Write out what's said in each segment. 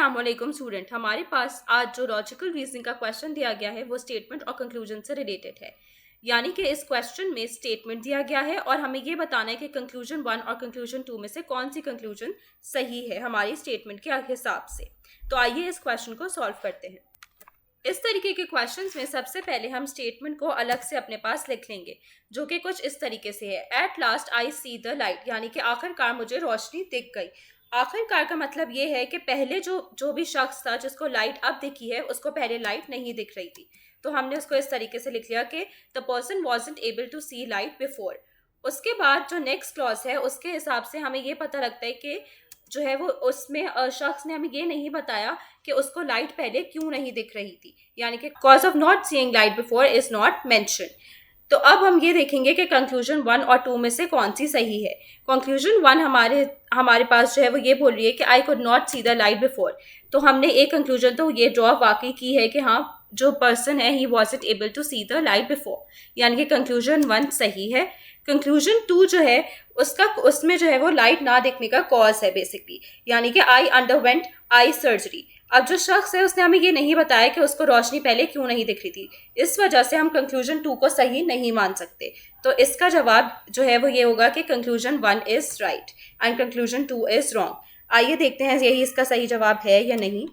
अस्सलामुअलैकुम स्टूडेंट। हमारे पास आज जो लॉजिकल रीजनिंग का क्वेश्चन दिया गया है वो स्टेटमेंट और कंक्लूजन से रिलेटेड है। यानी कि इस क्वेश्चन में स्टेटमेंट दिया गया है और हमें ये बताना है कि कंक्लूजन 1 और कंक्लूजन 2 में से कौन सी कंक्लूजन सही है हमारी स्टेटमेंट के हिसाब से। तो आइए इस क्वेश्चन को सॉल्व करते हैं। इस तरीके के क्वेश्चंस में सबसे पहले हम स्टेटमेंट को अलग से अपने पास लिख लेंगे, जो कि कुछ इस तरीके से है। At last I C the light, यानी कि आखिरकार मुझे रोशनी दिख गई। आखिरकार का मतलब ये है कि पहले जो भी शख्स था जिसको लाइट अब दिखी है उसको पहले लाइट नहीं दिख रही थी, तो हमने उसको इस तरीके से लिख लिया कि the person wasn't able to see light before. उसके बाद जो नेक्स्ट क्लॉज है उसके हिसाब से हमें ये पता लगता है कि जो है वो उसमें शख्स ने हमें ये नहीं बताया कि उसको लाइट पहले क्यों नहीं दिख रही थी, यानी कि cause of not seeing light before is not mention. तो अब हम ये देखेंगे कि कंक्लूजन 1 और 2 में से कौन सी सही है। कंक्लूजन 1 हमारे पास जो है वो ये बोल रही है कि I could not C the light before. तो हमने एक कंक्लूजन तो ये ड्रॉ वाकई की है कि हाँ, जो पर्सन है ही wasn't able to see the light before, यानी कि कंक्लूजन 1 सही है। कंक्लूजन 2 जो है उसमें जो है वो लाइट ना देखने का कॉज है बेसिकली, यानी कि आई अंडरवेंट आई सर्जरी। अब जो शख्स है उसने हमें ये नहीं बताया कि उसको रोशनी पहले क्यों नहीं दिख रही थी, इस वजह से हम कंक्लूजन 2 को सही नहीं मान सकते। तो इसका जवाब जो है वो ये होगा कि conclusion 1 is right and conclusion 2 is wrong. आइए देखते हैं यही इसका सही जवाब है या नहीं।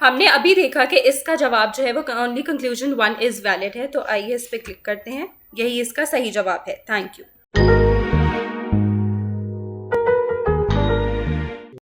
हमने अभी देखा कि इसका जवाब जो है वो ओनली कंक्लूजन 1 इज वैलिड है, तो आइए इस पर क्लिक करते हैं। यही इसका सही जवाब है। Thank you.